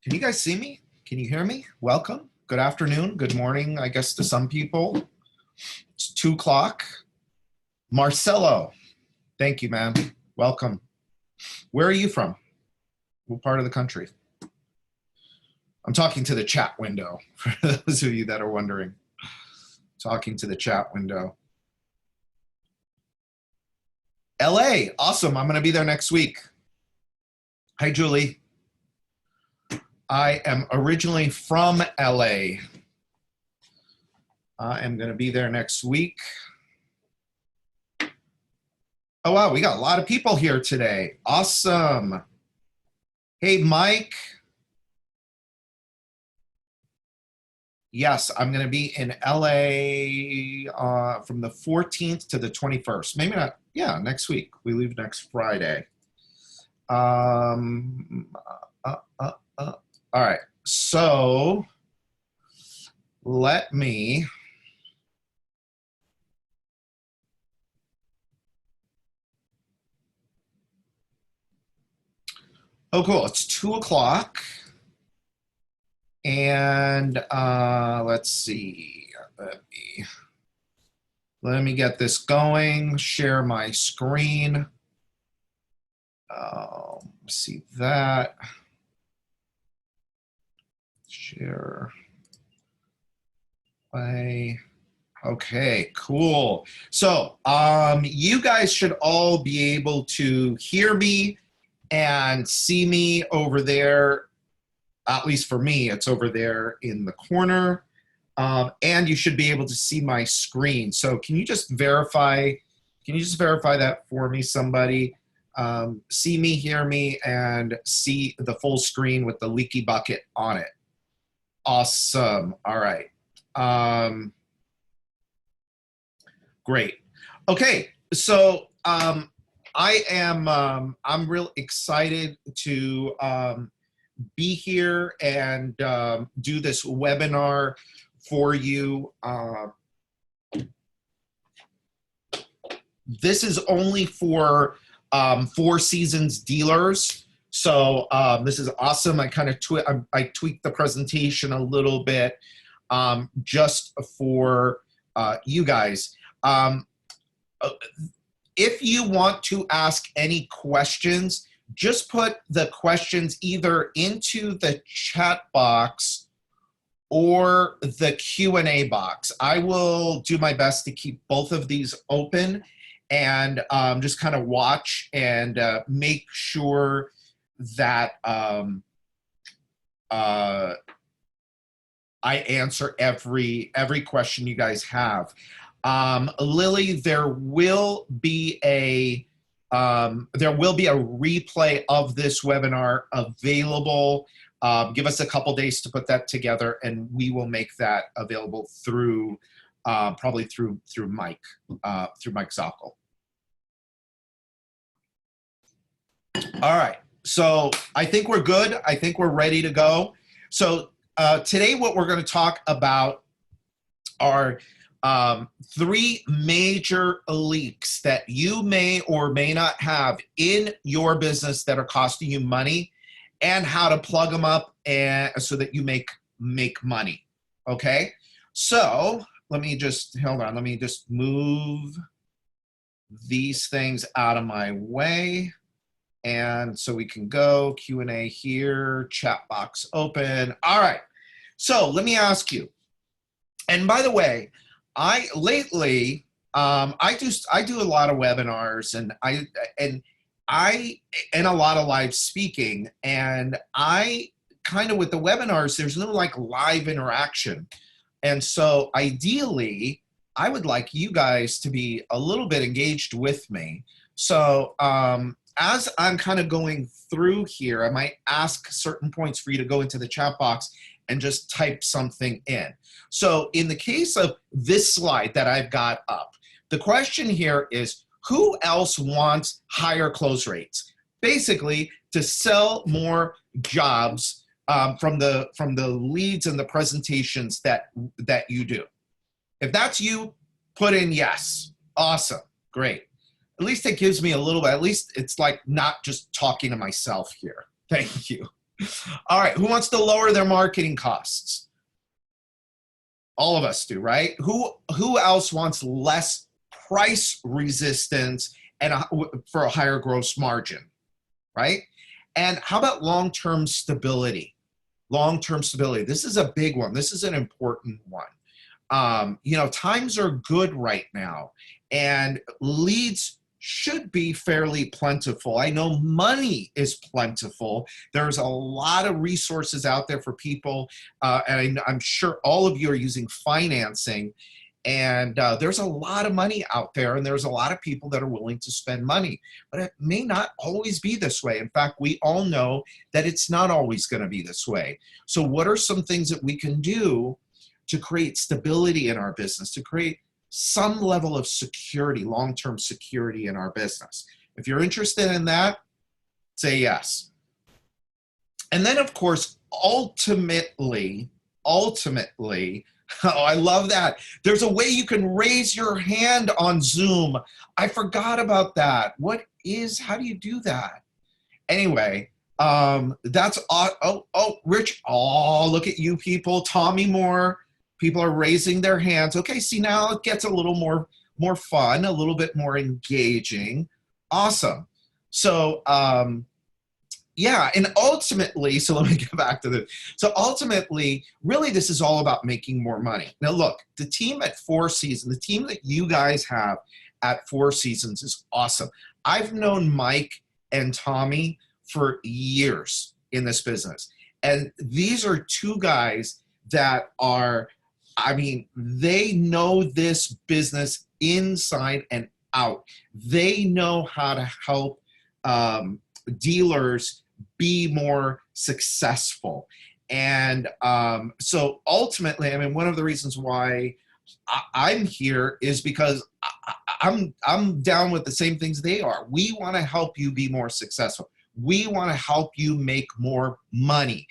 Can you guys see me? Can you hear me? Welcome. Good afternoon. Good morning, I guess, to some people. It's 2 o'clock. Marcelo, thank you, man. Welcome. Where are you from? What part of the country? I'm talking to the chat window, for those of you that are wondering. Talking to the chat window. LA, awesome. I'm going to be there next week. Hi, Julie. I am originally from LA. I am going to be there next week. Oh, wow, we got a lot of people here today. Awesome. Hey, Mike. Yes, I'm going to be in LA from the 14th to the 21st. Maybe not. Yeah, next week. We leave next Friday. All right. So let me. Oh, cool. It's 2 o'clock. And let's see. Let me get this going. Share my screen. See that. Share. Play. Okay, cool. So you guys should all be able to hear me and see me over there. At least for me, it's over there in the corner. And you should be able to see my screen. So can you just verify that for me, somebody? See me, hear me, and see the full screen with the leaky bucket on it. Awesome. All right. Great. Okay. So I'm real excited to be here and do this webinar for you. This is only for Four Seasons dealers. So this is awesome. I kind of tweaked the presentation a little bit just for you guys. If you want to ask any questions, just put the questions either into the chat box or the Q&A box. I will do my best to keep both of these open and just kind of watch and make sure that I answer every question you guys have. Lily, there will be a replay of this webinar available. Give us a couple days to put that together, and we will make that available through probably through Mike Zockel. All right, so I think we're good. I think we're ready to go. So today, what we're going to talk about are 3 major leaks that you may or may not have in your business that are costing you money, and how to plug them up and so that you make money. Okay, so let me just hold on. Let me just move these things out of my way, and so we can go Q&A here. Chat box open. All right. So let me ask you. And by the way, lately I do a lot of webinars and a lot of live speaking, and I kind of, with the webinars, there's no like live interaction. And so ideally, I would like you guys to be a little bit engaged with me. So as I'm kind of going through here, I might ask certain points for you to go into the chat box and just type something in. So in the case of this slide that I've got up, the question here is, who else wants higher close rates? Basically, to sell more jobs from the leads and the presentations that you do. If that's you, put in yes. Awesome, great. At least it gives me a little bit, at least it's like not just talking to myself here. Thank you. All right, who wants to lower their marketing costs? All of us do, right? Who else wants less price resistance and for a higher gross margin, right? And how about long-term stability? Long-term stability. This is a big one. This is an important one. Times are good right now, and leads should be fairly plentiful. I know money is plentiful. There's a lot of resources out there for people, and I'm sure all of you are using financing, and there's a lot of money out there, and there's a lot of people that are willing to spend money, but it may not always be this way. In fact, we all know that it's not always going to be this way. So what are some things that we can do to create stability in our business, to create some level of security, long-term security in our business? If you're interested in that, say yes. And then, of course, ultimately, oh, I love that. There's a way you can raise your hand on Zoom. I forgot about that. How do you do that? Anyway, that's, Rich, look at you people. Tommy Moore, people are raising their hands. Okay, see, now it gets a little more fun, a little bit more engaging. Awesome. So, yeah, and ultimately, so let me get back to this. So ultimately, really, this is all about making more money. Now, look, the team at Four Seasons, the team that you guys have at Four Seasons is awesome. I've known Mike and Tommy for years in this business. And these are two guys that are, they know this business inside and out. They know how to help dealers be more successful. And so ultimately, one of the reasons why I'm here is because I'm down with the same things they are. We want to help you be more successful. We want to help you make more money.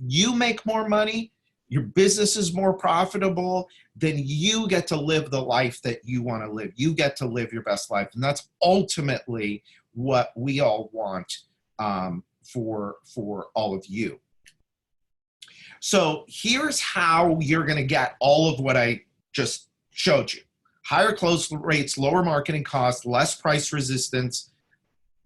You make more money, your business is more profitable, then you get to live the life that you want to live. You get to live your best life. And that's ultimately what we all want for all of you. So here's how you're going to get all of what I just showed you. Higher close rates, lower marketing costs, less price resistance,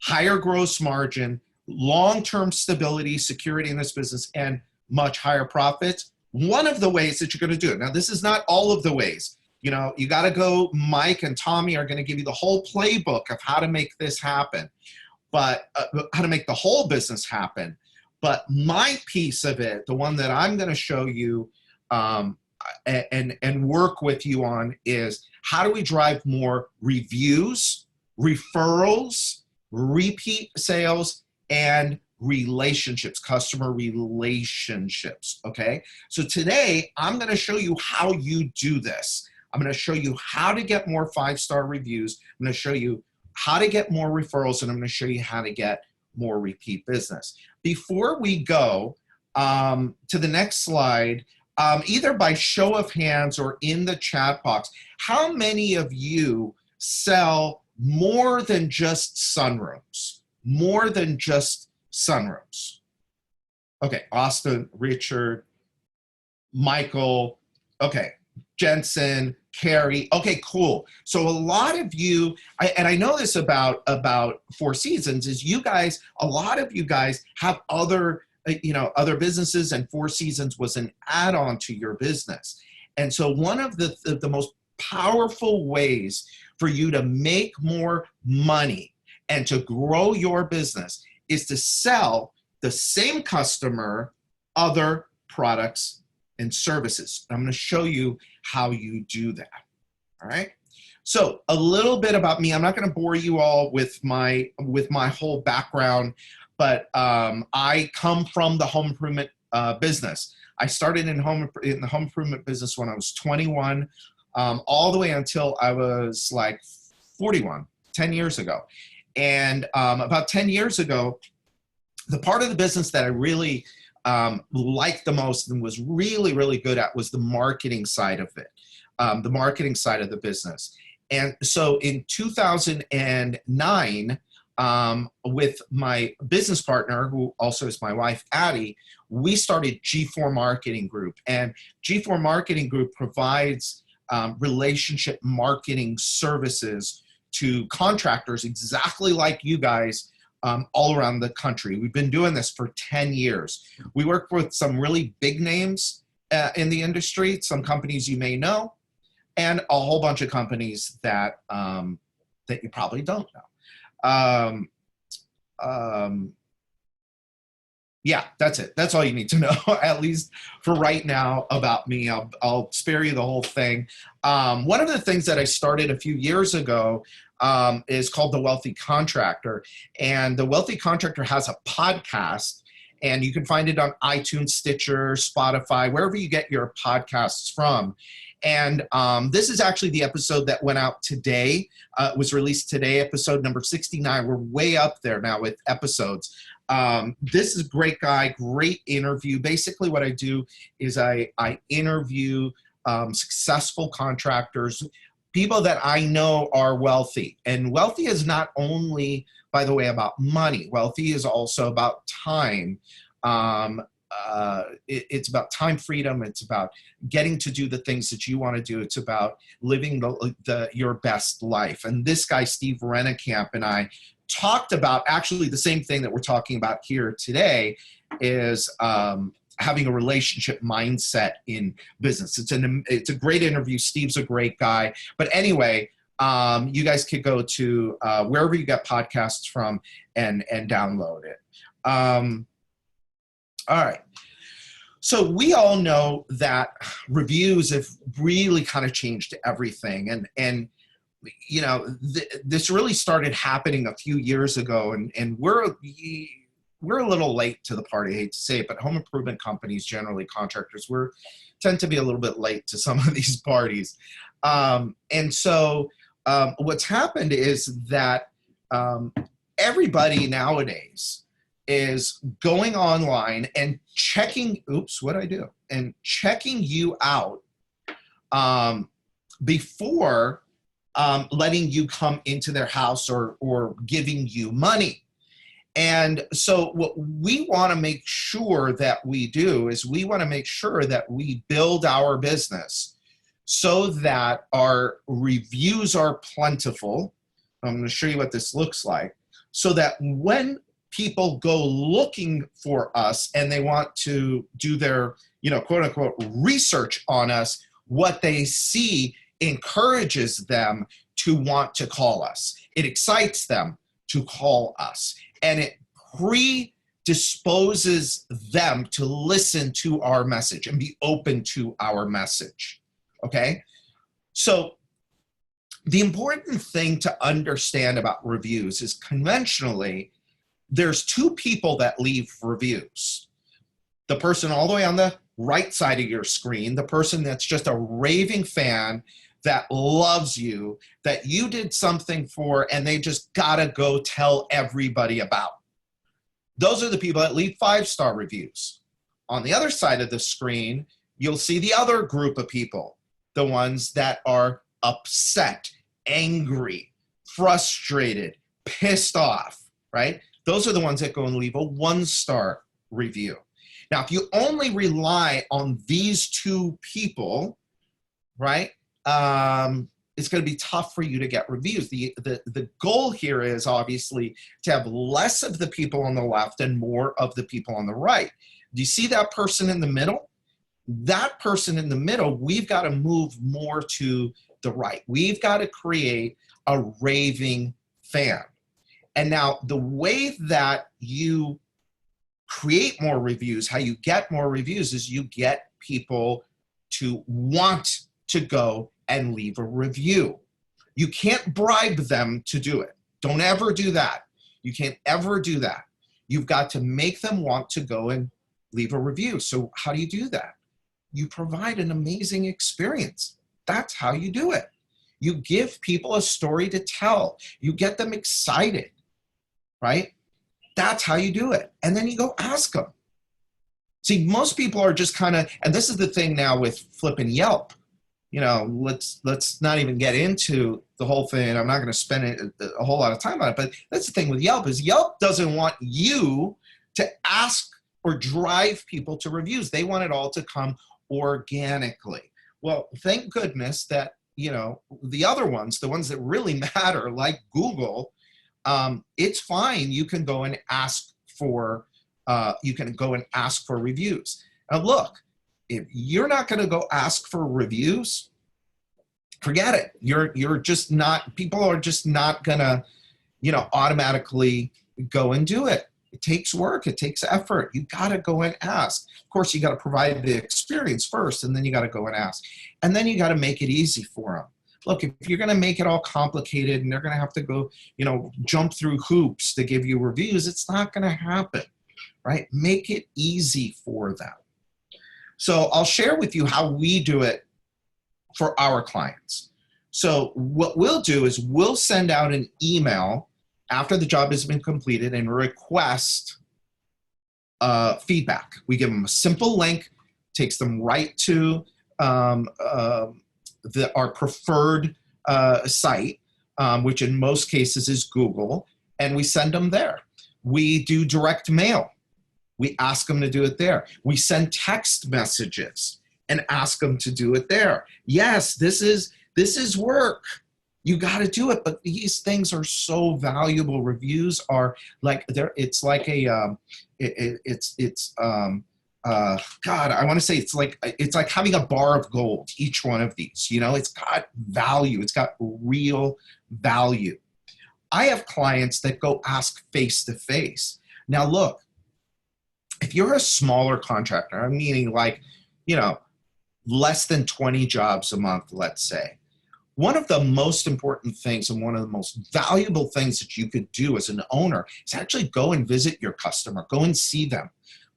higher gross margin, long-term stability, security in this business, and much higher profits. One of the ways that you're going to do it. Now, this is not all of the ways. You got to go. Mike and Tommy are going to give you the whole playbook of how to make this happen, but how to make the whole business happen. But my piece of it, the one that I'm going to show you and work with you on, is how do we drive more reviews, referrals, repeat sales, and relationships, customer relationships, okay? So today, I'm going to show you how you do this. I'm going to show you how to get more 5-star reviews. I'm going to show you how to get more referrals, and I'm going to show you how to get more repeat business. Before we go to the next slide, either by show of hands or in the chat box, how many of you sell more than just sunrooms? More than just sunrooms? Okay, Austin, Richard, Michael, okay, Jensen, Carrie. Okay, cool. So a lot of you, and I know this about Four Seasons, is a lot of you guys have other businesses, and Four Seasons was an add-on to your business. And so one of the most powerful ways for you to make more money and to grow your business is to sell the same customer other products and services. I'm going to show you how you do that. All right. So a little bit about me. I'm not going to bore you all with my whole background, but I come from the home improvement business. I started in the home improvement business when I was 21, all the way until I was like 41, 10 years ago. And about 10 years ago, the part of the business that I really liked the most and was really, really good at was the marketing side of it, the marketing side of the business. And so in 2009, with my business partner, who also is my wife, Addie, we started G4 Marketing Group. And G4 Marketing Group provides relationship marketing services to contractors exactly like you guys all around the country. We've been doing this for 10 years. We work with some really big names in the industry, some companies you may know, and a whole bunch of companies that, that you probably don't know. Yeah, that's it. That's all you need to know, at least for right now, about me. I'll spare you the whole thing. One of the things that I started a few years ago is called The Wealthy Contractor. And The Wealthy Contractor has a podcast, and you can find it on iTunes, Stitcher, Spotify, wherever you get your podcasts from. And this is actually the episode that went out today. It was released today, episode number 69. We're way up there now with episodes. This is a great guy, great interview. Basically what I do is I interview successful contractors, people that I know are wealthy. And wealthy is not only, by the way, about money. Wealthy is also about time. It's about time freedom. It's about getting to do the things that you want to do. It's about living your best life. And this guy, Steve Rennekamp, and I talked about actually the same thing that we're talking about here today, is having a relationship mindset in business. It's a great interview. Steve's a great guy. But anyway, you guys could go to wherever you get podcasts from and download it. All right. So we all know that reviews have really kind of changed everything. And you know, this really started happening a few years ago, and we're a little late to the party. I hate to say it, but home improvement companies, generally contractors, tend to be a little bit late to some of these parties. And so what's happened is that everybody nowadays is going online and checking, what'd I do? And checking you out before letting you come into their house or giving you money. And so what we want to make sure that we do is we want to make sure that we build our business so that our reviews are plentiful. I'm going to show you what this looks like, so that when people go looking for us and they want to do their, quote unquote, research on us, what they see encourages them to want to call us. It excites them to call us, and it predisposes them to listen to our message and be open to our message. Okay? So the important thing to understand about reviews is conventionally, there's two people that leave reviews. The person all the way on the right side of your screen, the person that's just a raving fan that loves you, that you did something for, and they just gotta go tell everybody about. Those are the people that leave 5-star reviews. On the other side of the screen, you'll see the other group of people, the ones that are upset, angry, frustrated, pissed off, right? Those are the ones that go and leave a 1-star review. Now, if you only rely on these two people, right, it's going to be tough for you to get reviews. The goal here is obviously to have less of the people on the left and more of the people on the right. Do you see that person in the middle? That person in the middle, we've got to move more to the right. We've got to create a raving fan. And now the way that you create more reviews, how you get more reviews, is you get people to want to go and leave a review. You can't bribe them to do it. Don't ever do that. You can't ever do that. You've got to make them want to go and leave a review. So how do you do that? You provide an amazing experience. That's how you do it. You give people a story to tell. You get them excited, right? That's how you do it. And then you go ask them. See, most people are just kind of, and this is the thing now with flipping Yelp. let's not even get into the whole thing. I'm not going to spend a whole lot of time on it, but that's the thing with Yelp is Yelp doesn't want you to ask or drive people to reviews. They want it all to come organically. Well, thank goodness that, the other ones, the ones that really matter, like Google, it's fine. You can go and ask for reviews. Now, look, if you're not going to go ask for reviews, forget it. You're just not. People are just not going to, automatically go and do it. It takes work. It takes effort. You got to go and ask. Of course, you got to provide the experience first, and then you got to go and ask. And then you got to make it easy for them. Look, if you're going to make it all complicated and they're going to have to go, jump through hoops to give you reviews, it's not going to happen, right? Make it easy for them. So I'll share with you how we do it for our clients. So what we'll do is we'll send out an email after the job has been completed and request feedback. We give them a simple link, takes them right to our preferred site, which in most cases is Google, and we send them there. We do direct mail. We ask them to do it there. We send text messages and ask them to do it there. Yes, this is work. You got to do it, but these things are so valuable. Reviews are like it's like a God, I want to say it's like having a bar of gold. Each one of these, it's got value. It's got real value. I have clients that go ask face to face. Now, look, if you're a smaller contractor, I'm meaning like, less than 20 jobs a month, let's say. One of the most important things and one of the most valuable things that you could do as an owner is actually go and visit your customer, go and see them,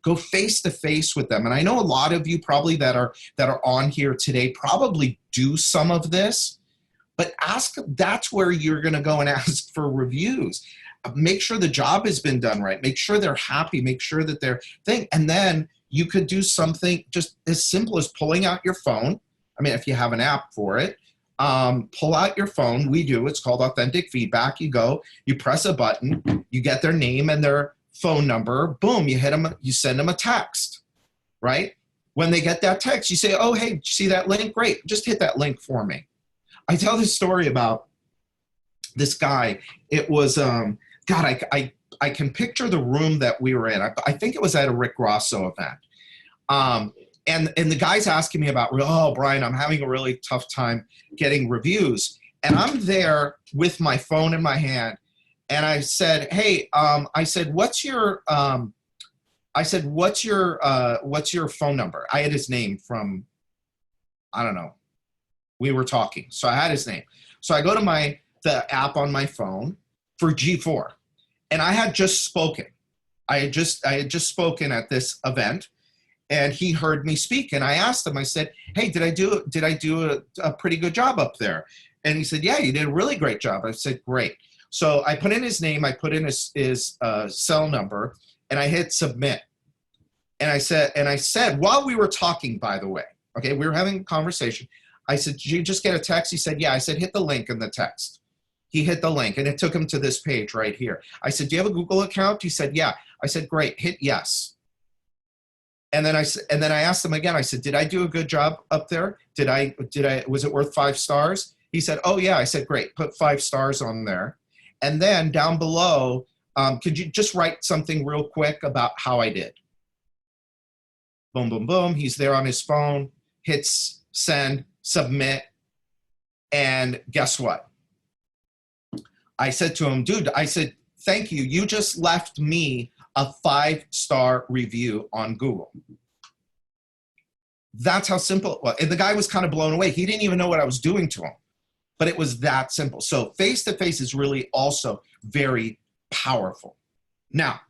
go face to face with them. And I know a lot of you probably that are on here today probably do some of this, but that's where you're going to go and ask for reviews. Make sure the job has been done right. Make sure they're happy. Make sure that they're thing. And then you could do something just as simple as pulling out your phone. I mean, if you have an app for it, pull out your phone. We do. It's called Authentic Feedback. You go, you press a button, you get their name and their phone number. Boom, you hit them. You send them a text, right? When they get that text, you say, "Oh, hey, did you see that link? Great. Just hit that link for me." I tell this story about this guy. It was, God, I can picture the room that we were in. I think it was at a Rick Grosso event. And the guy's asking me about, "Oh, Brian, I'm having a really tough time getting reviews." And I'm there with my phone in my hand. And I said, "Hey," I said, what's your phone number?" I had his name from, I don't know. We were talking. So I had his name. So I go to the app on my phone for G4. And I had just spoken. I had just spoken at this event. And he heard me speak, and I asked him. I said, "Hey, did I do a pretty good job up there?" And he said, "Yeah, you did a really great job." I said, "Great." So I put in his name, I put in his cell number, and I hit submit. And I said, while we were talking, by the way, okay, we were having a conversation. I said, "Did you just get a text?" He said, "Yeah." I said, "Hit the link in the text." He hit the link, and it took him to this page right here. I said, "Do you have a Google account?" He said, "Yeah." I said, "Great, hit yes." And then I asked him again. I said, "Did I do a good job up there? Was it worth 5 stars?" He said, "Oh yeah." I said, "Great, put 5 stars on there." And then down below, could you just write something real quick about how I did? Boom, boom, boom. He's there on his phone, hits send, submit, and guess what? I said to him, "Dude," I said, "Thank you. You just left me a 5-star review on Google." That's how simple it was. And the guy was kind of blown away. He didn't even know what I was doing to him, but it was that simple. So face-to-face is really also very powerful. Now,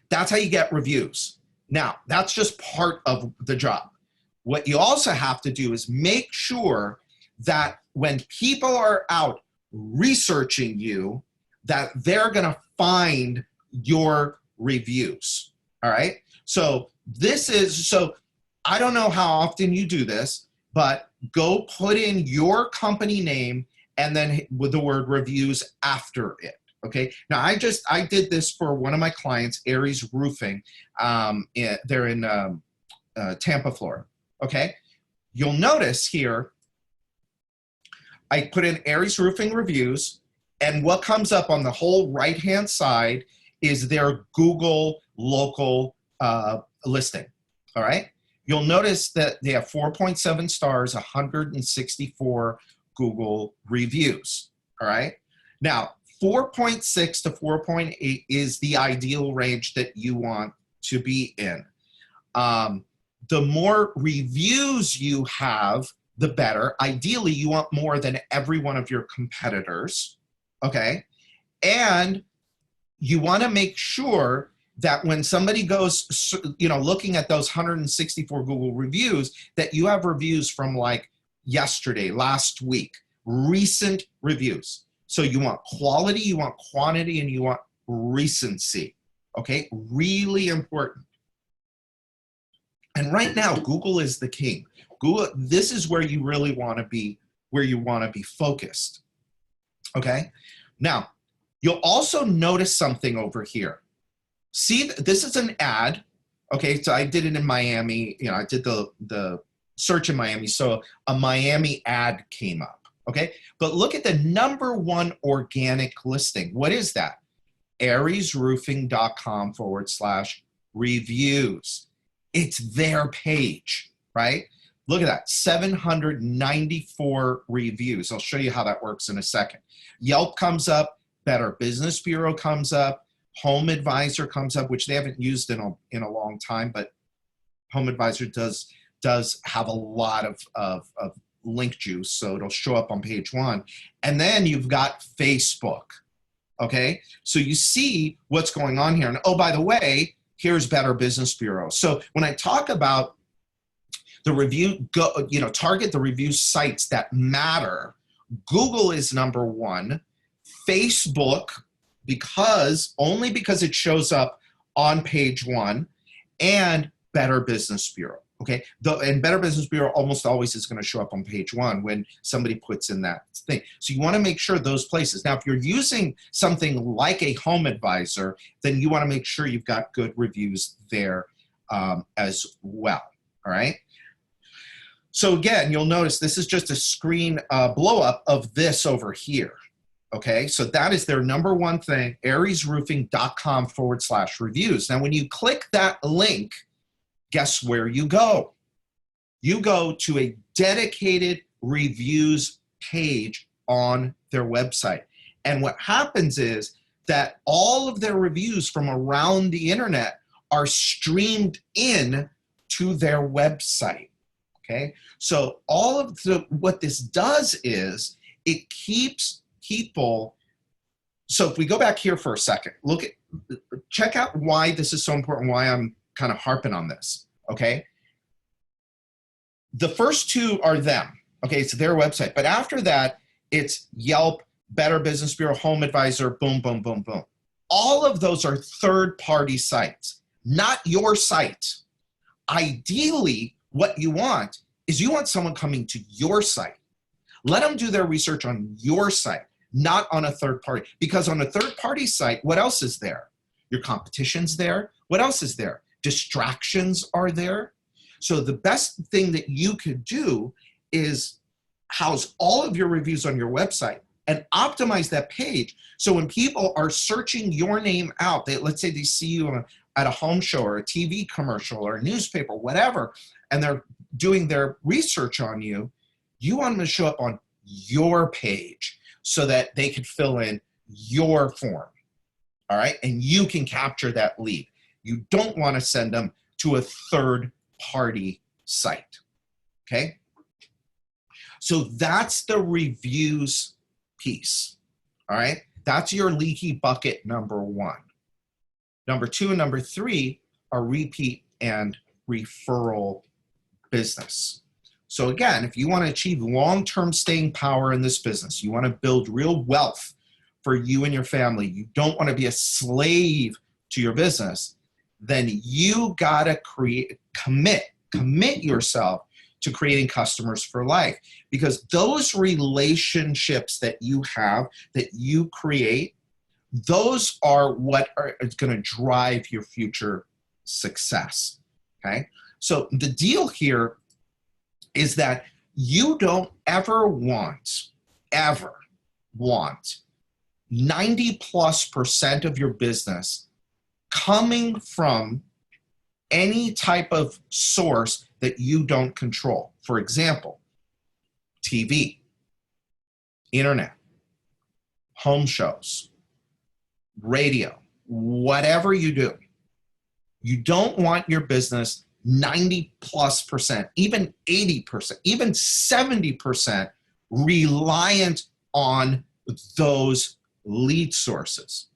that's how you get reviews. Now, that's just part of the job. What you also have to do is make sure that when people are out researching you, that they're going to find your reviews. All right. So I don't know how often you do this, but go put in your company name and then with the word reviews after it. Okay. Now I did this for one of my clients, Aries Roofing. They're in Tampa, Florida. Okay. You'll notice here, I put in Aries Roofing reviews, and what comes up on the whole right-hand side is their Google local listing. All right. You'll notice that they have 4.7 stars, 164 Google reviews. All right. Now, 4.6 to 4.8 is the ideal range that you want to be in. The more reviews you have, the better. Ideally, you want more than every one of your competitors. Okay. And you want to make sure that when somebody goes, looking at those 164 Google reviews, that you have reviews from like yesterday, last week, recent reviews. So you want quality, you want quantity, and you want recency. Okay, really important. And right now, Google is the king. Google, this is where you really want to be, where you want to be focused. Okay, now you'll also notice something over here. See, this is an ad. Okay, so I did it in Miami. I did the search in Miami, so a Miami ad came up. Okay, but look at the #1 organic listing. What is that? ariesroofing.com/reviews. It's their page, right? Look at that, 794 reviews. I'll show you how that works in a second. Yelp comes up, Better Business Bureau comes up, Home Advisor comes up, which they haven't used in a long time, but Home Advisor does have a lot of link juice, so it'll show up on page 1. And then you've got Facebook, okay? So you see what's going on here. And oh, by the way, here's Better Business Bureau. So when I talk about the review, target the review sites that matter, Google is #1, Facebook, only because it shows up on page 1, and Better Business Bureau. Okay, and Better Business Bureau almost always is going to show up on page 1 when somebody puts in that thing. So you want to make sure those places. Now, if you're using something like a Home Advisor, then you want to make sure you've got good reviews there as well. All right. So again, you'll notice this is just a screen blow up of this over here. Okay, so that is their #1 thing, ariesroofing.com/reviews. Now, when you click that link, guess where you go? You go to a dedicated reviews page on their website. And what happens is that all of their reviews from around the internet are streamed in to their website. Okay, so all of what this does is it keeps people. So if we go back here for a second, check out why this is so important, why I'm kind of harping on this, okay? The first 2 are them, okay? It's their website. But after that, it's Yelp, Better Business Bureau, Home Advisor, boom, boom, boom, boom. All of those are third-party sites, not your site. Ideally, what you want is you want someone coming to your site. Let them do their research on your site, not on a third party. Because on a third-party site, what else is there? Your competition's there. What else is there? Distractions are there. So the best thing that you could do is house all of your reviews on your website and optimize that page. So when people are searching your name out, let's say they see you at a home show or a TV commercial or a newspaper, whatever, and they're doing their research on you, you want them to show up on your page so that they could fill in your form. All right, and you can capture that lead. You don't want to send them to a third-party site, okay? So that's the reviews piece, all right? That's your leaky bucket #1. #2 and #3 are repeat and referral business. So again, if you want to achieve long-term staying power in this business, you want to build real wealth for you and your family, you don't want to be a slave to your business, then you got to commit yourself to creating customers for life, because those relationships that you have, that you create, those are what is going to drive your future success. Okay. So the deal here is that you don't ever want 90+% of your business coming from any type of source that you don't control. For example, TV, internet, home shows, radio, whatever you do. You don't want your business 90+%, even 80%, even 70% reliant on those lead sources.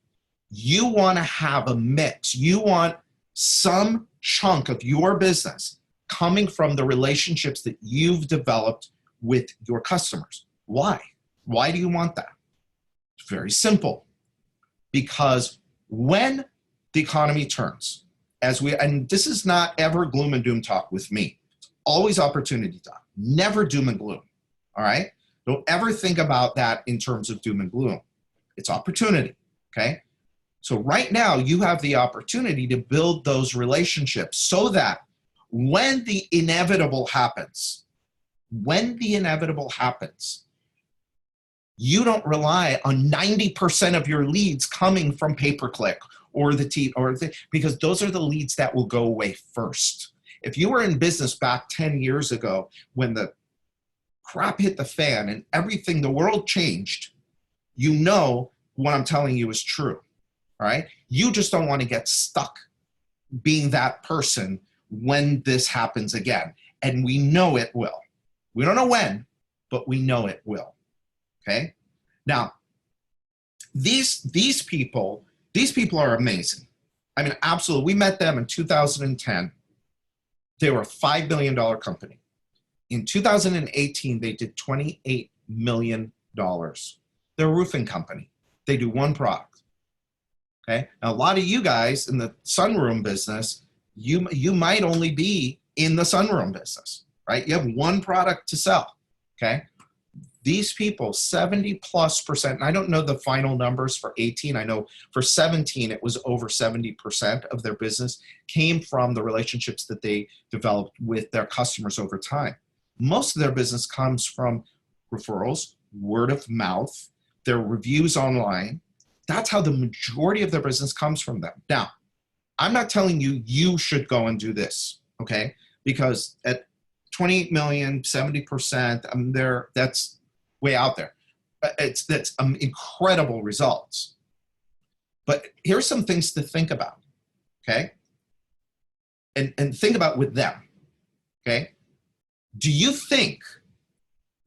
You want to have a mix. You want some chunk of your business coming from the relationships that you've developed with your customers. Why? Why do you want that? It's very simple. Because when the economy turns, and this is not ever gloom and doom talk with me, it's always opportunity talk, never doom and gloom, all right? Don't ever think about that in terms of doom and gloom. It's opportunity, okay? So right now you have the opportunity to build those relationships so that when the inevitable happens, you don't rely on 90% of your leads coming from pay-per-click or because those are the leads that will go away first. If you were in business back 10 years ago when the crap hit the fan and everything, the world changed, you know what I'm telling you is true, all right? You just don't want to get stuck being that person when this happens again. And we know it will. We don't know when, but we know it will. Okay. Now, these people are amazing. I mean, absolutely. We met them in 2010. They were a $5 million company. In 2018, they did $28 million. They're a roofing company. They do one product. Okay. Now, a lot of you guys in the sunroom business, you might only be in the sunroom business, right? You have one product to sell. Okay. These people, 70+%, and I don't know the final numbers for 18. I know for 17, it was over 70% of their business came from the relationships that they developed with their customers over time. Most of their business comes from referrals, word of mouth, their reviews online. That's how the majority of their business comes from them. Now, I'm not telling you you should go and do this, okay? Because at 28 million, 70%, that's way out there. That's incredible results. But here's some things to think about, okay? And think about with them, okay? Do you think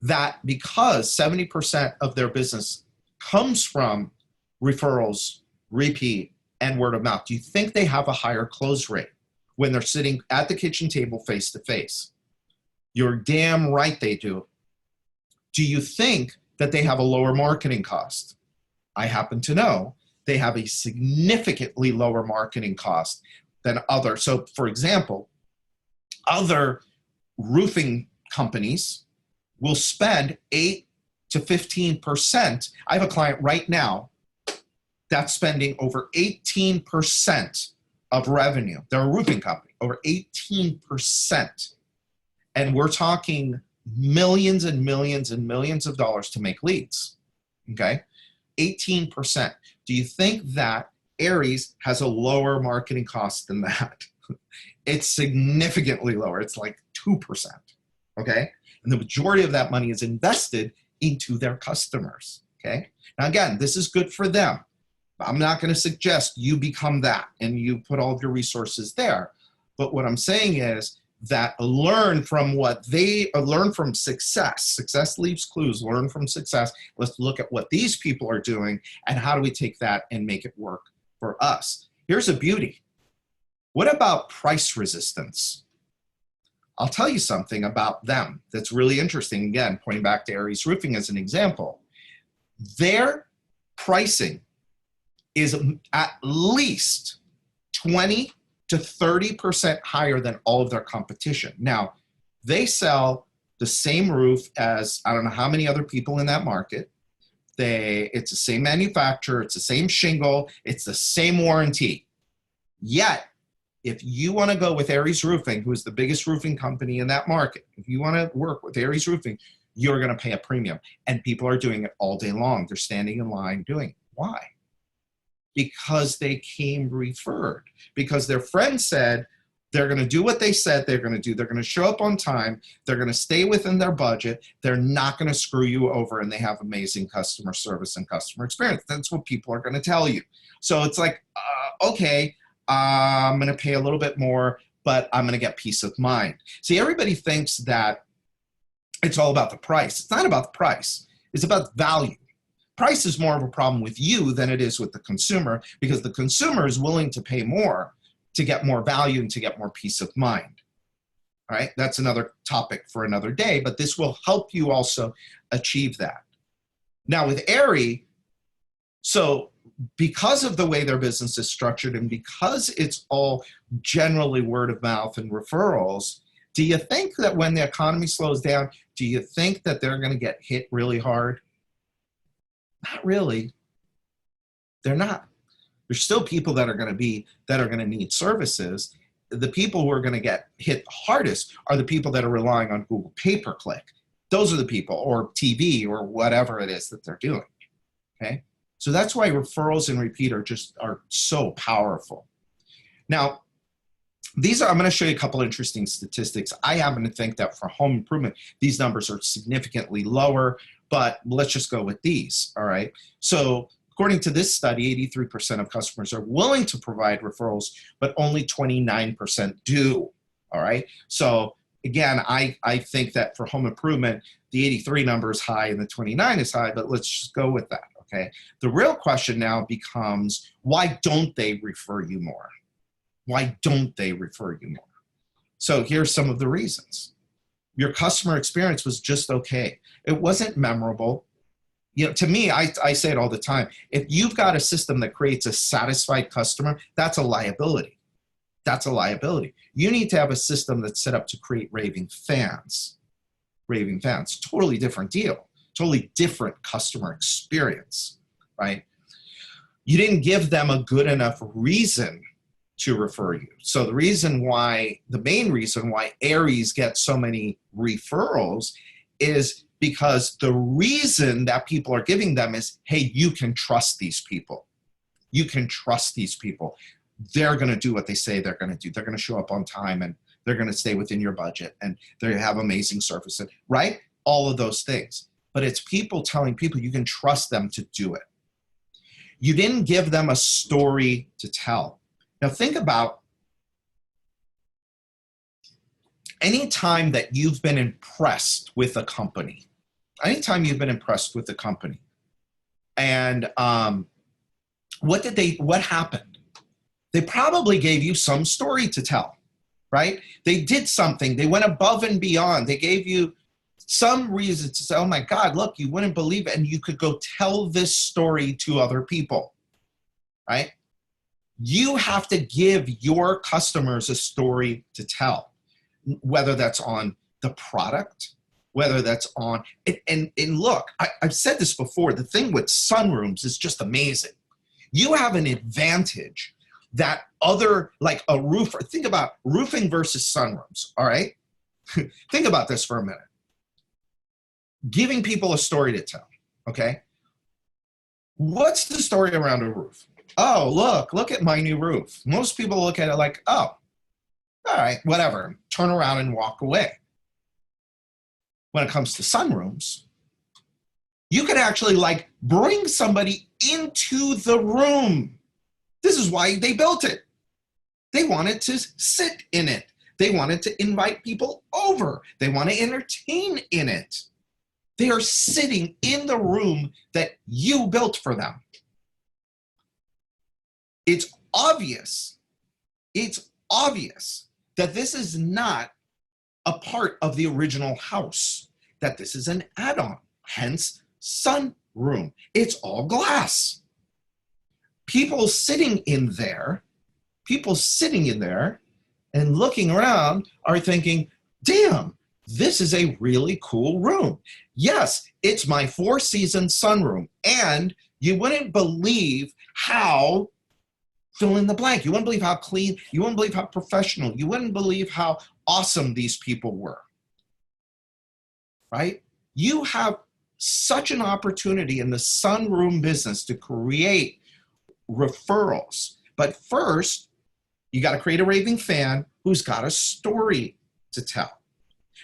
that because 70% of their business comes from referrals, repeat, and word of mouth, do you think they have a higher close rate when they're sitting at the kitchen table face to face? You're damn right they do. Do you think that they have a lower marketing cost? I happen to know they have a significantly lower marketing cost than others. So for example, other roofing companies will spend 8 to 15%. I have a client right now that's spending over 18% of revenue. They're a roofing company, over 18%. And we're talking millions and millions and millions of dollars to make leads, okay? 18%. Do you think that Aries has a lower marketing cost than that? It's significantly lower. It's like 2%, okay? And the majority of that money is invested into their customers, okay? Now, again, this is good for them. I'm not going to suggest you become that and you put all of your resources there. But what I'm saying is that learn from success. Success leaves clues. Learn from success. Let's look at what these people are doing and how do we take that and make it work for us. Here's a beauty. What about price resistance? I'll tell you something about them that's really interesting. Again, pointing back to Aries Roofing as an example. Their pricing is at least 20 to 30% higher than all of their competition. Now, They sell the same roof as I don't know how many other people in that market. It's the same manufacturer, it's the same shingle, it's the same warranty. Yet, if you want to go with Aries Roofing, who is the biggest roofing company in that market, if you want to work with Aries Roofing, you're going to pay a premium. And people are doing it all day long. They're standing in line doing it. Why? Because they came referred. Because their friend said they're going to do what they said they're going to do. They're going to show up on time. They're going to stay within their budget. They're not going to screw you over, and they have amazing customer service and customer experience. That's what people are going to tell you. So it's like, okay, I'm going to pay a little bit more, but I'm going to get peace of mind. See, everybody thinks that it's all about the price. It's not about the price. It's about value. Price is more of a problem with you than it is with the consumer, because the consumer is willing to pay more to get more value and to get more peace of mind. All right, that's another topic for another day, but this will help you also achieve that. Now with Aerie, so because of the way their business is structured and because it's all generally word of mouth and referrals, do you think that when the economy slows down, do you think that they're going to get hit really hard? Not really. They're not. There's still people that are going to need services. The people who are going to get hit hardest are the people that are relying on Google pay-per-click. Those are the people, or TV, or whatever it is that they're doing. Okay, so that's why referrals and repeat are so powerful. Now, I'm going to show you a couple interesting statistics. I happen to think that for home improvement, these numbers are significantly lower, but let's just go with these, all right? So according to this study, 83% of customers are willing to provide referrals, but only 29% do, all right? So again, I think that for home improvement, the 83 number is high and the 29 is high, but let's just go with that, okay? The real question now becomes, why don't they refer you more? Why don't they refer you more? So here's some of the reasons. Your customer experience was just okay. It wasn't memorable. You know, to me, I say it all the time. If you've got a system that creates a satisfied customer, that's a liability. That's a liability. You need to have a system that's set up to create raving fans. Raving fans, totally different deal. Totally different customer experience, right? You didn't give them a good enough reason to refer you. So the main reason why Aries gets so many referrals is because the reason that people are giving them is, hey, you can trust these people. You can trust these people. They're going to do what they say they're going to do. They're going to show up on time, and they're going to stay within your budget, and they have amazing service, right? All of those things. But it's people telling people you can trust them to do it. You didn't give them a story to tell. Now think about any time that you've been impressed with a company, and what happened? They probably gave you some story to tell, right? They did something, they went above and beyond. They gave you some reason to say, oh my God, look, you wouldn't believe it. And you could go tell this story to other people, right? You have to give your customers a story to tell, whether that's on the product, whether that's on, and look, I've said this before, the thing with sunrooms is just amazing. You have an advantage that like a roofer, think about roofing versus sunrooms, all right? Think about this for a minute. Giving people a story to tell, okay? What's the story around a roof? Oh, look at my new roof. Most people look at it like, oh, all right, whatever, turn around and walk away. When it comes to sunrooms, you could actually like bring somebody into the room. This is why they built it. They wanted to sit in it. They wanted to invite people over. They want to entertain in it. They are sitting in the room that you built for them. It's obvious that this is not a part of the original house, that this is an add-on, hence sunroom. It's all glass. People sitting in there and looking around are thinking, damn, this is a really cool room. Yes, it's my four-season sunroom, and you wouldn't believe how, fill in the blank, you wouldn't believe how clean, you wouldn't believe how professional, you wouldn't believe how awesome these people were, right? You have such an opportunity in the sunroom business to create referrals. But first, you got to create a raving fan who's got a story to tell.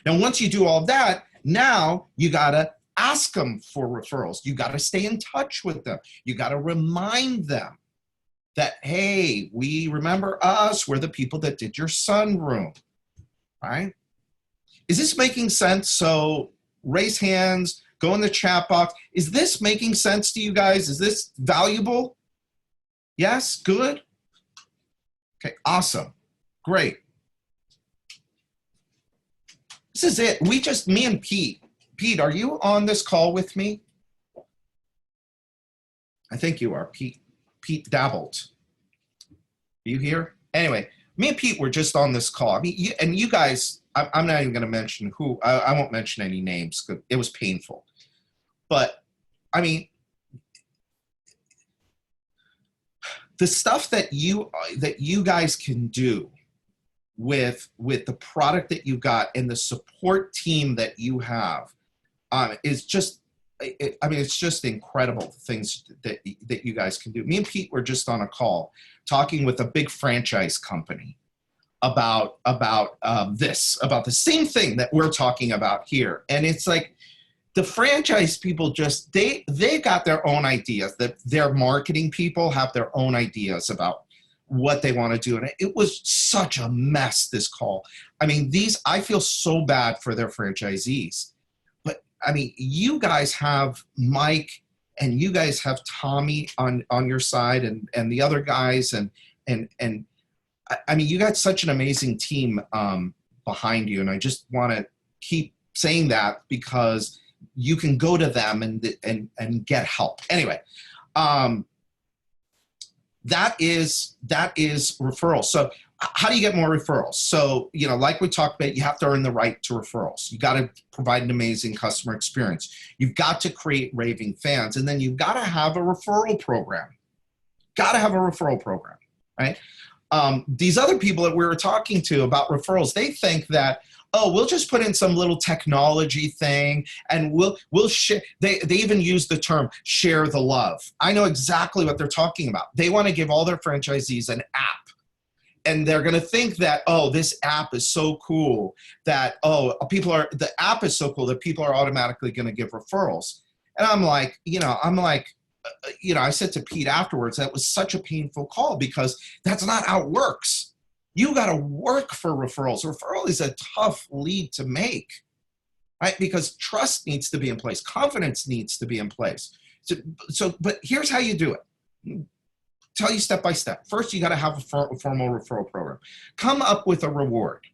Now, once you do all that, now you got to ask them for referrals. You got to stay in touch with them. You got to remind them that, hey, we remember us. We're the people that did your sunroom, right? Is this making sense? So raise hands, go in the chat box. Is this making sense to you guys? Is this valuable? Yes, good. Okay, awesome, great. This is it. Me and Pete. Pete, are you on this call with me? I think you are, Pete. Pete dabbled. Are you here? Anyway, me and Pete were just on this call. I mean, you guys, I'm not even going to mention who. I won't mention any names because it was painful. But I mean, the stuff that you guys can do with the product that you got and the support team that you have is just, I mean, it's just incredible things that you guys can do. Me and Pete were just on a call talking with a big franchise company about the same thing that we're talking about here. And it's like, the franchise people just, they got their own ideas, that their marketing people have their own ideas about what they want to do. And it was such a mess, this call. I mean, I feel so bad for their franchisees. But I mean, you guys have Mike and you guys have Tommy on your side and the other guys. And I mean, you got such an amazing team behind you. And I just want to keep saying that because you can go to them and get help. Anyway, that is referrals. So how do you get more referrals? So, you know, like we talked about, you have to earn the right to referrals. You got to provide an amazing customer experience. You've got to create raving fans, and then you've got to have a referral program. Got to have a referral program, right? These other people that we were talking to about referrals, they think that, oh, we'll just put in some little technology thing and we'll share. They even use the term share the love. I know exactly what they're talking about. They want to give all their franchisees an app. And they're going to think that, oh, this app is so cool that, the app is so cool that people are automatically going to give referrals. And I'm like, I said to Pete afterwards, that was such a painful call because that's not how it works. You got to work for referrals. Referral is a tough lead to make, right? Because trust needs to be in place. Confidence needs to be in place. But here's how you do it. Tell you step by step. First, you got to have a formal referral program. Come up with a reward.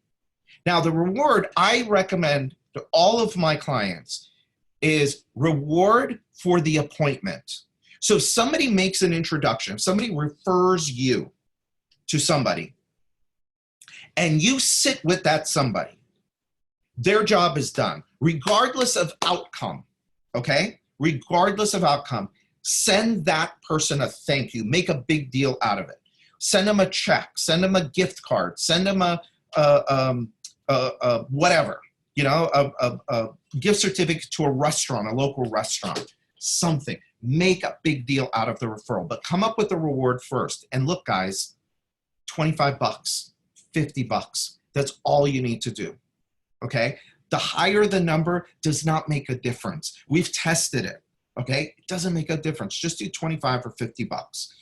Now, the reward I recommend to all of my clients is reward for the appointment. So if somebody makes an introduction, if somebody refers you to somebody, and you sit with that somebody, their job is done, regardless of outcome, okay? Regardless of outcome, send that person a thank you. Make a big deal out of it. Send them a check, send them a gift card, send them a whatever, a gift certificate to a restaurant, a local restaurant, something. Make a big deal out of the referral, but come up with a reward first. And look, guys, 25 bucks. $50. That's all you need to do, okay? The higher the number does not make a difference. We've tested it, okay? It doesn't make a difference. Just do 25 or 50 bucks,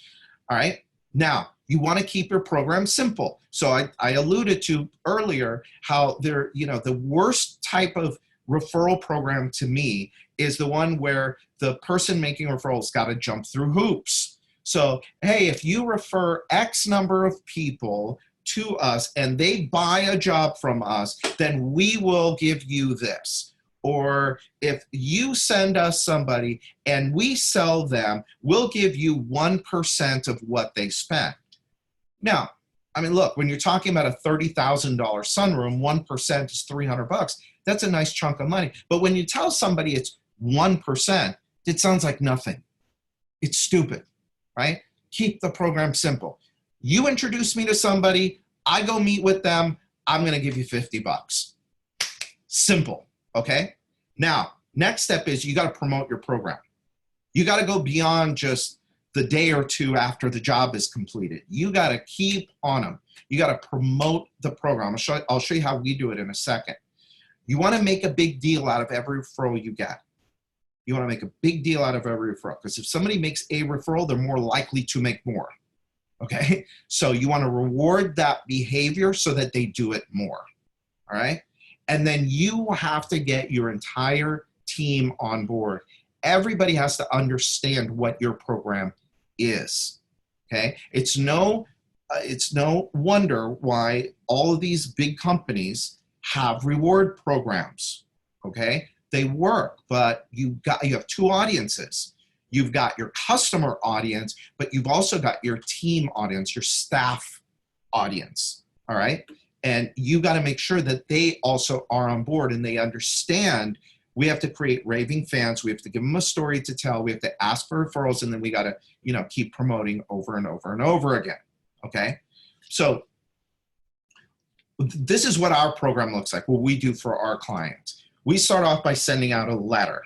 all right? Now, you want to keep your program simple. So I alluded to earlier how the worst type of referral program to me is the one where the person making referrals got to jump through hoops. So, hey, if you refer X number of people to us and they buy a job from us, then we will give you this. Or if you send us somebody and we sell them, we'll give you 1% of what they spent. Now, I mean, look, when you're talking about a $30,000 sunroom, 1% is 300 bucks. that's a nice chunk of money. But when you tell somebody it's 1%, it sounds like nothing. It's stupid, right? Keep the program simple. You introduce me to somebody, I go meet with them, I'm gonna give you $50. Simple, okay? Now, next step is you gotta promote your program. You gotta go beyond just the day or two after the job is completed. You gotta keep on them. You gotta promote the program. I'll show you how we do it in a second. You wanna make a big deal out of every referral you get. You wanna make a big deal out of every referral, because if somebody makes a referral, they're more likely to make more, okay? So you wanna reward that behavior so that they do it more, all right? And then you have to get your entire team on board. Everybody has to understand what your program is, okay? It's no wonder why all of these big companies have reward programs, okay? They work, but you have two audiences. You've got your customer audience, but you've also got your team audience, your staff audience, all right? And you got to make sure that they also are on board and they understand we have to create raving fans. We have to give them a story to tell. We have to ask for referrals, and then we got to, keep promoting over and over and over again, okay? So this is what our program looks like, what we do for our clients. We start off by sending out a letter,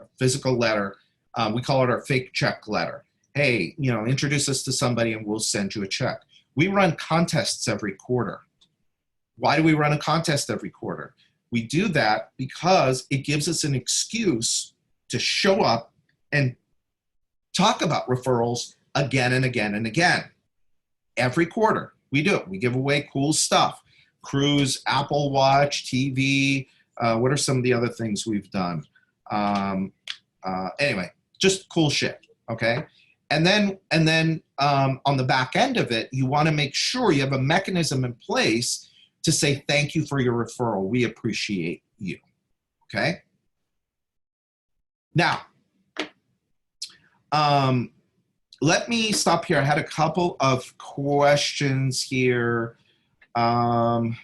a physical letter. We call it our fake check letter. Hey, introduce us to somebody and we'll send you a check. We run contests every quarter. Why do we run a contest every quarter? We do that because it gives us an excuse to show up and talk about referrals again and again and again. Every quarter, we do it. We give away cool stuff. Cruise, Apple Watch, TV. What are some of the other things we've done? Anyway, just cool shit, okay? And then on the back end of it, you want to make sure you have a mechanism in place to say thank you for your referral. We appreciate you, okay? Now, let me stop here. I had a couple of questions here. iTunes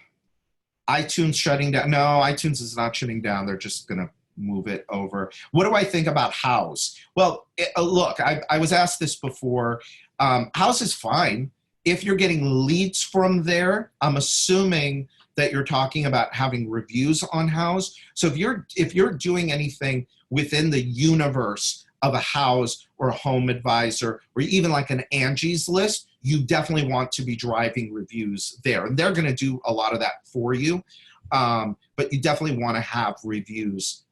shutting down. No, iTunes is not shutting down. They're just gonna move it over. What do I think about Houzz? Well, look, I was asked this before. Houzz is fine. If you're getting leads from there, I'm assuming that you're talking about having reviews on Houzz. So if you're doing anything within the universe of a Houzz or a Home Advisor or even like an Angie's List, you definitely want to be driving reviews there. And they're going to do a lot of that for you. But you definitely want to have reviews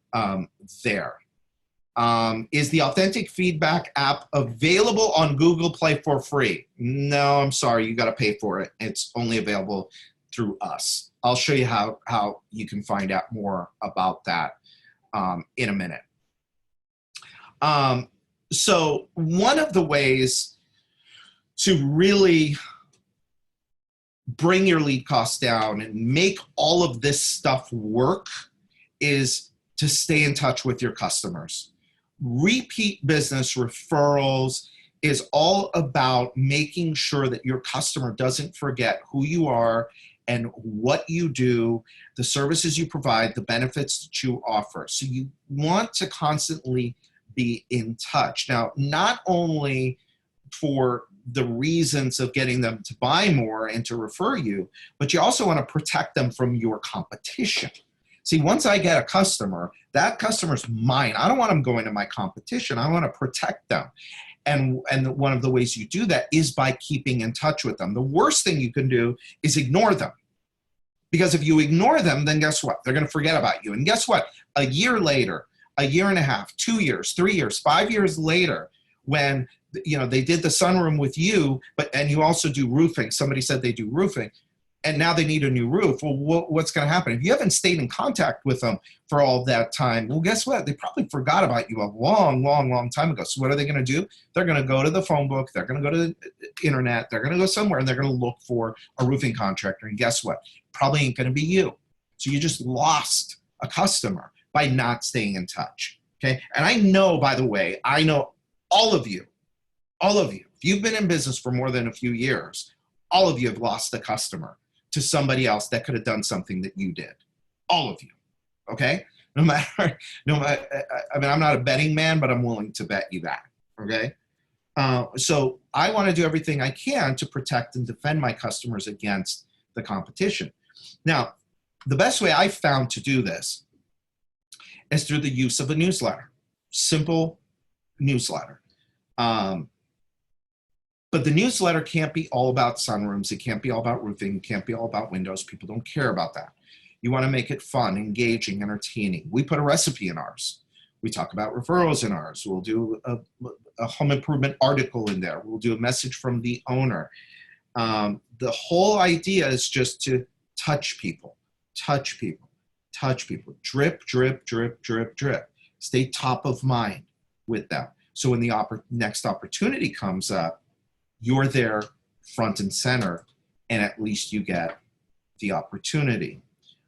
there. Is the Authentic Feedback app available on Google Play for free? No, I'm sorry, you got to pay for it. It's only available through us. I'll show you how you can find out more about that in a minute. So one of the ways to really bring your lead costs down and make all of this stuff work is to stay in touch with your customers. Repeat business referrals is all about making sure that your customer doesn't forget who you are and what you do, the services you provide, the benefits that you offer. So you want to constantly be in touch. Now, not only for the reasons of getting them to buy more and to refer you, but you also want to protect them from your competition. See, once I get a customer, that customer's mine. I don't want them going to my competition. I want to protect them. And one of the ways you do that is by keeping in touch with them. The worst thing you can do is ignore them. Because if you ignore them, then guess what? They're going to forget about you. And guess what? A year later, a year and a half, 2 years, 3 years, 5 years later, when they did the sunroom with you, and you also do roofing. Somebody said they do roofing. And now they need a new roof. Well, what's going to happen? If you haven't stayed in contact with them for all that time, well, guess what? They probably forgot about you a long, long, long time ago. So what are they going to do? They're going to go to the phone book. They're going to go to the internet. They're going to go somewhere, and they're going to look for a roofing contractor. And guess what? Probably ain't going to be you. So you just lost a customer by not staying in touch, okay? And I know, by the way, I know all of you, if you've been in business for more than a few years, all of you have lost a customer to somebody else that could have done something that you did. All of you, Okay, no matter, no matter. I mean, I'm not a betting man, but I'm willing to bet you that. Okay, so I want to do everything I can to protect and defend my customers against the competition. Now, the best way I've found to do this is through the use of a newsletter, simple newsletter. But the newsletter can't be all about sunrooms. It can't be all about roofing. It can't be all about windows. People don't care about that. You want to make it fun, engaging, entertaining. We put a recipe in ours. We talk about referrals in ours. We'll do a home improvement article in there. We'll do a message from the owner. The whole idea is just to touch people, touch people, touch people. Drip, drip, drip, drip, drip. Stay top of mind with them. So when the next opportunity comes up, you're there front and center, and at least you get the opportunity.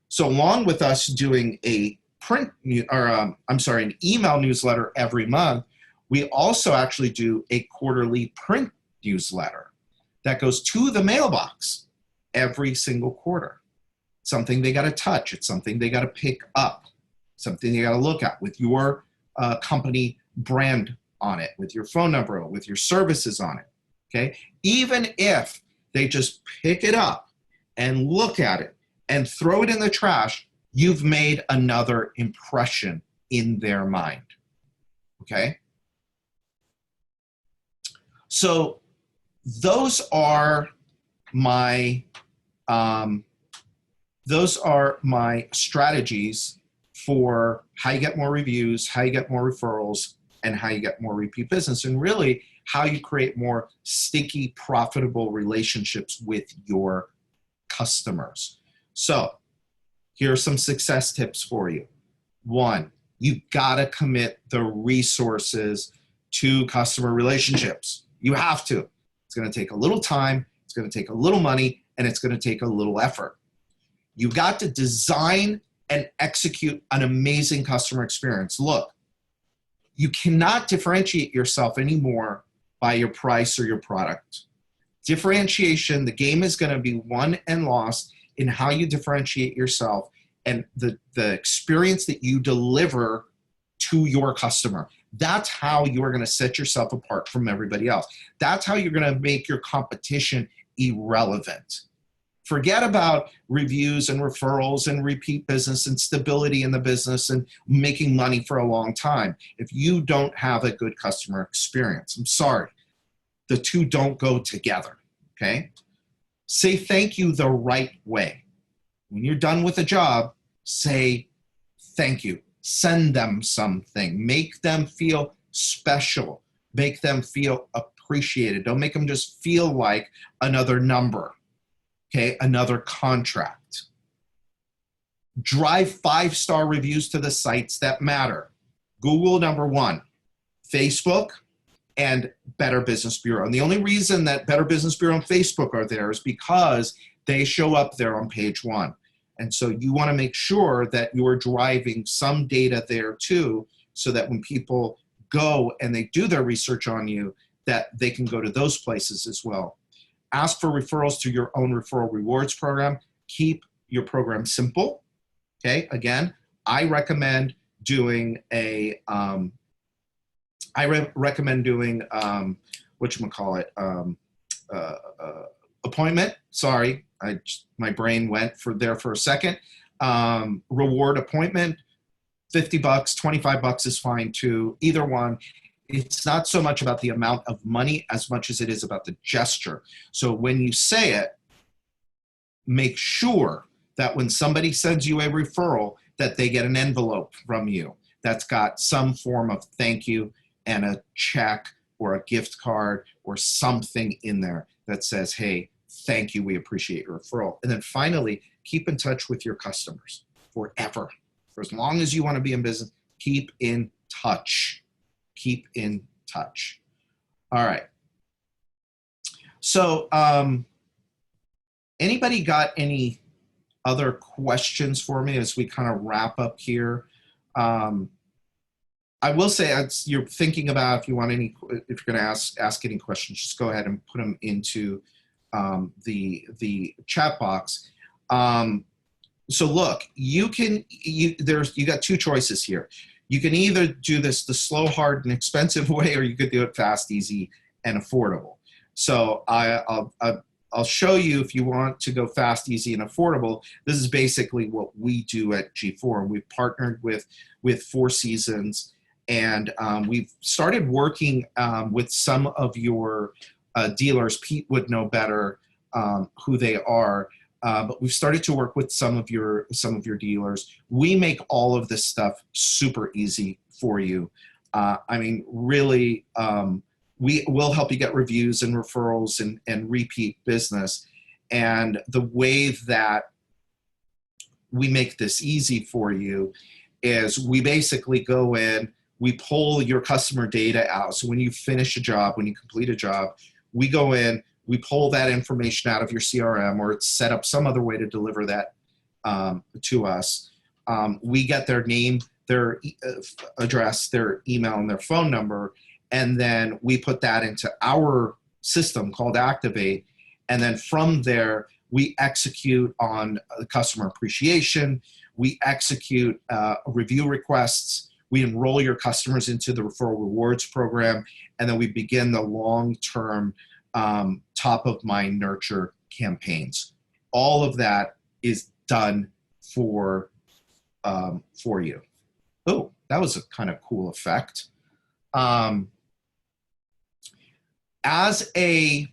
So along with us doing a an email newsletter every month, we also actually do a quarterly print newsletter that goes to the mailbox every single quarter. Something they got to touch. It's something they got to pick up. Something they got to look at with your company brand on it, with your phone number, with your services on it. Okay, even if they just pick it up and look at it and throw it in the trash, you've made another impression in their mind. Okay, so those are my strategies for how you get more reviews, how you get more referrals, and how you get more repeat business, and really how you create more sticky, profitable relationships with your customers. So here are some success tips for you. One, you gotta commit the resources to customer relationships. You have to. It's gonna take a little time, it's gonna take a little money, and it's gonna take a little effort. You got to design and execute an amazing customer experience. Look, you cannot differentiate yourself anymore by your price or your product. Differentiation, the game is going to be won and lost in how you differentiate yourself and the experience that you deliver to your customer. That's how you're going to set yourself apart from everybody else. That's how you're going to make your competition irrelevant. Forget about reviews and referrals and repeat business and stability in the business and making money for a long time if you don't have a good customer experience. I'm sorry. The two don't go together, okay? Say thank you the right way. When you're done with a job, say thank you. Send them something. Make them feel special. Make them feel appreciated. Don't make them just feel like another number. Okay, another contract. Drive 5-star reviews to the sites that matter. Google, number one. Facebook and Better Business Bureau. And the only reason that Better Business Bureau and Facebook are there is because they show up there on page one. And so you want to make sure that you're driving some data there too, so that when people go and they do their research on you, that they can go to those places as well. Ask for referrals to your own referral rewards program. Keep your program simple. Okay, again, I recommend doing a appointment. Sorry, my brain went there for a second. Reward appointment, $50, $25 is fine too. Either one. It's not so much about the amount of money as much as it is about the gesture. So when you say it, make sure that when somebody sends you a referral, that they get an envelope from you that's got some form of thank you and a check or a gift card or something in there that says, hey, thank you, we appreciate your referral. And then finally, keep in touch with your customers forever. For as long as you want to be in business, keep in touch. Keep in touch. All right. So anybody got any other questions for me as we kind of wrap up here? I will say, as you're thinking about if you're going to ask any questions, just go ahead and put them into the chat box. So look, you got two choices here. You can either do this the slow, hard, and expensive way, or you could do it fast, easy, and affordable. So I'll show you if you want to go fast, easy, and affordable. This is basically what we do at G4, and we've partnered with Four Seasons, and we've started working with some of your dealers. Pete would know better who they are. But we've started to work with some of your dealers. We make all of this stuff super easy for you. I mean, really, we will help you get reviews and referrals and repeat business. And the way that we make this easy for you is we basically go in, we pull your customer data out. So when you finish a job, when you complete a job, we go in, we pull that information out of your CRM, or it's set up some other way to deliver that to us. We get their name, their address, their email, and their phone number, and then we put that into our system called Activate. And then from there, we execute on customer appreciation. We execute review requests. We enroll your customers into the referral rewards program, and then we begin the long-term top of mind nurture campaigns. All of that is done for you. Oh, that was a kind of cool effect. As a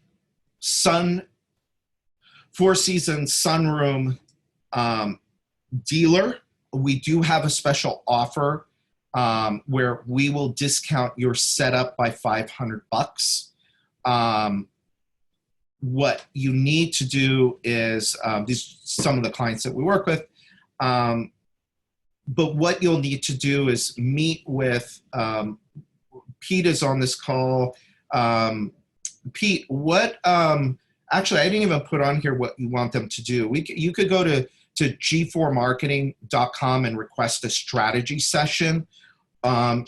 Four Seasons sunroom dealer, we do have a special offer where we will discount your setup by $500. What you need to do is, these some of the clients that we work with, but what you'll need to do is meet with, Pete is on this call. Pete, what, actually, I didn't even put on here what you want them to do. You could go to g4marketing.com and request a strategy session.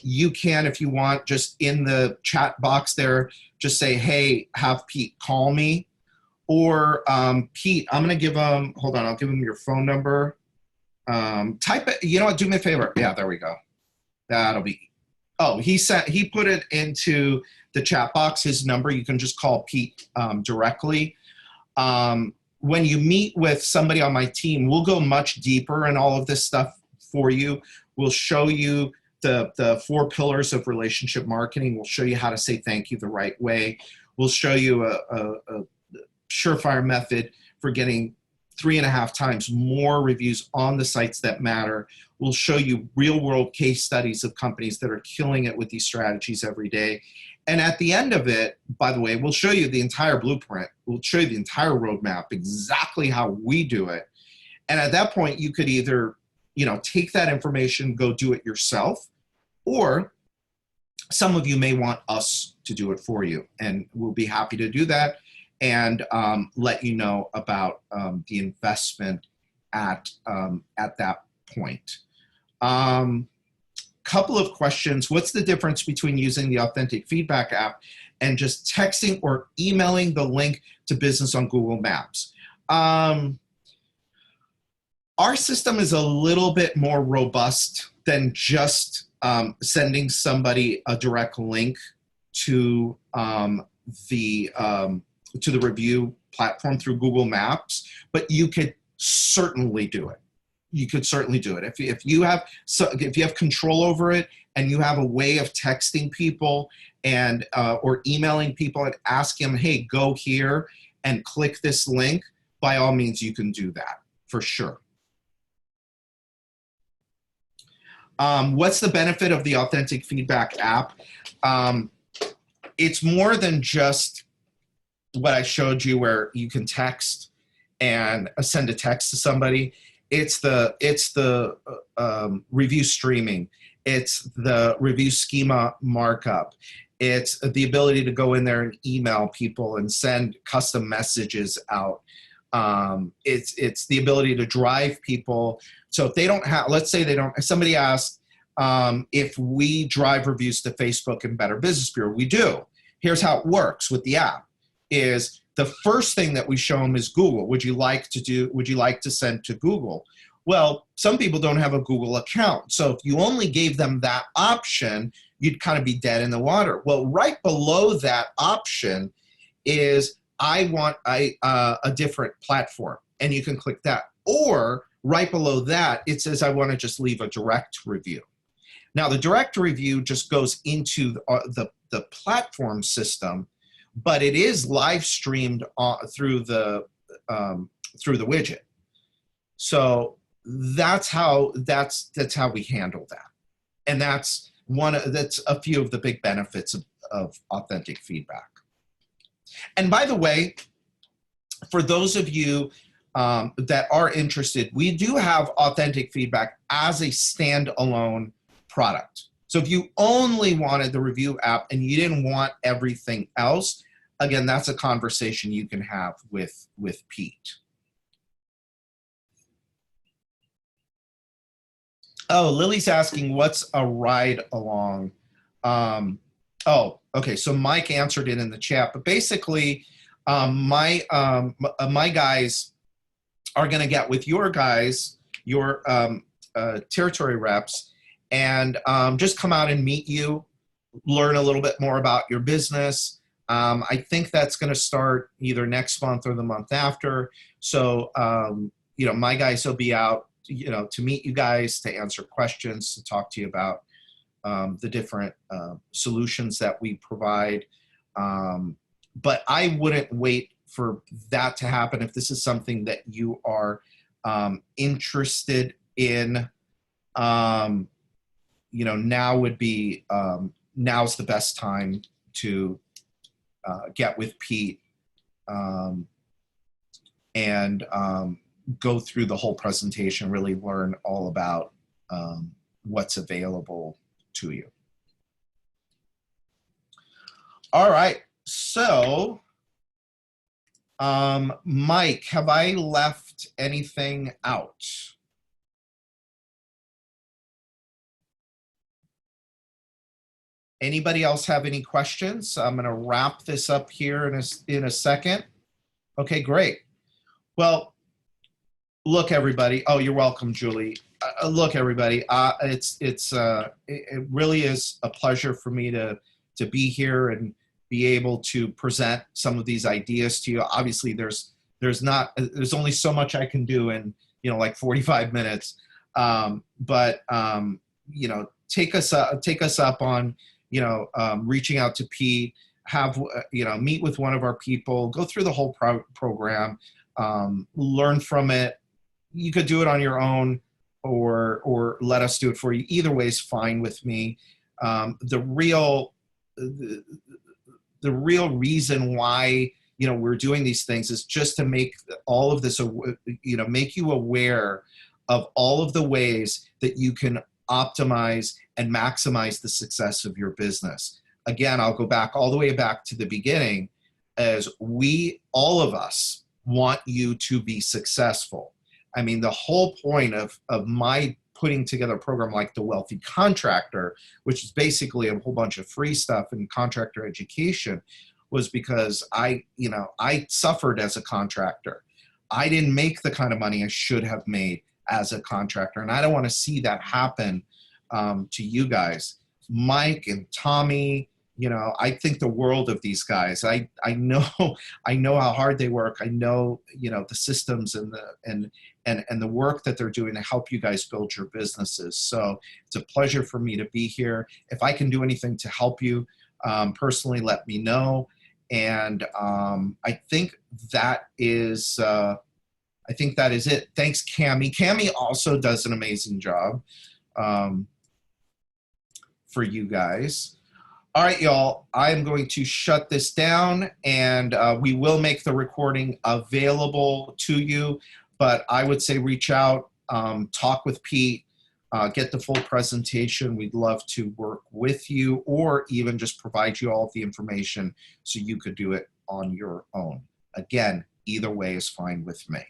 You can, if you want, just in the chat box there, just say, hey, have Pete call me. Or Pete, I'm going to give him, hold on, I'll give him your phone number. Type it, you know what, do me a favor. Yeah, there we go. That'll be, oh, he put it into the chat box, his number. You can just call Pete directly. When you meet with somebody on my team, we'll go much deeper in all of this stuff for you. We'll show you the 4 pillars of relationship marketing. We'll show you how to say thank you the right way. We'll show you a surefire method for getting 3.5 times more reviews on the sites that matter. We'll show you real world case studies of companies that are killing it with these strategies every day. And at the end of it, by the way, we'll show you the entire blueprint. We'll show you the entire roadmap, exactly how we do it. And at that point, you could either, take that information, go do it yourself, or some of you may want us to do it for you. And we'll be happy to do that and let you know about the investment at that point. Couple of questions. What's the difference between using the Authentic Feedback app and just texting or emailing the link to business on Google Maps? Our system is a little bit more robust than just sending somebody a direct link to the review platform through Google Maps, but you could certainly do it. You could certainly do it. If you have control over it and you have a way of texting people and or emailing people and asking them, hey, go here and click this link, by all means, you can do that for sure. What's the benefit of the Authentic Feedback app? It's more than just what I showed you where you can text and send a text to somebody. It's the review streaming. It's the review schema markup. It's the ability to go in there and email people and send custom messages out. It's the ability to drive people. So if they don't have, let's say they don't, somebody asked if we drive reviews to Facebook and Better Business Bureau. We do. Here's how it works with the app is the first thing that we show them is Google. Would you like to send to Google? Well, some people don't have a Google account. So if you only gave them that option, you'd kind of be dead in the water. Well, right below that option is I want a different platform, and you can click that. Or right below that, it says I want to just leave a direct review. Now, the direct review just goes into the platform system, but it is live streamed through the widget. So that's how we handle that, and that's a few of the big benefits of authentic feedback. And by the way, for those of you that are interested, we do have authentic feedback as a standalone product. So if you only wanted the review app and you didn't want everything else, again, that's a conversation you can have with Pete. Oh, Lily's asking, what's a ride along? Oh, okay, so Mike answered it in the chat, but basically my guys are gonna get with your guys, your territory reps, and just come out and meet you, learn a little bit more about your business. I think that's gonna start either next month or the month after. So, you know, my guys will be out, you know, to meet you guys, to answer questions, to talk to you about the different solutions that we provide. But I wouldn't wait for that to happen. If this is something that you are interested in, you know, now would be, now's the best time to get with Pete and go through the whole presentation, really learn all about what's available to you. All right, so Mike, have I left anything out? Anybody else have any questions? I'm gonna wrap this up here in a second. Okay, great. Well, look, everybody. Oh, you're welcome, Julie. Look, everybody. It really is a pleasure for me to be here and be able to present some of these ideas to you. Obviously, there's only so much I can do in, you know, like 45 minutes. But you know, take us up on, you know, reaching out to Pete. Have you know, meet with one of our people. Go through the whole program. Learn from it. You could do it on your own, or let us do it for you. Either way is fine with me. The real reason why, you know, we're doing these things is just to make all of this, you know, make you aware of all of the ways that you can optimize and maximize the success of your business. Again, I'll go back all the way back to the beginning, as all of us want you to be successful. I mean, the whole point of my putting together a program like The Wealthy Contractor, which is basically a whole bunch of free stuff and contractor education, was because I suffered as a contractor. I didn't make the kind of money I should have made as a contractor, and I don't want to see that happen to you guys. Mike and Tommy, you know, I think the world of these guys. I know how hard they work. I know, you know, the systems and the work that they're doing to help you guys build your businesses. So it's a pleasure for me to be here. If I can do anything to help you personally, let me know. And I think that is it. Thanks, Cami. Cami also does an amazing job for you guys. All right, y'all, I'm going to shut this down, and we will make the recording available to you, but I would say reach out, talk with Pete, get the full presentation. We'd love to work with you, or even just provide you all of the information so you could do it on your own. Again, either way is fine with me.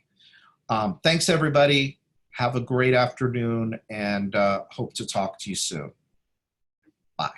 Thanks, everybody. Have a great afternoon, and hope to talk to you soon. Bye.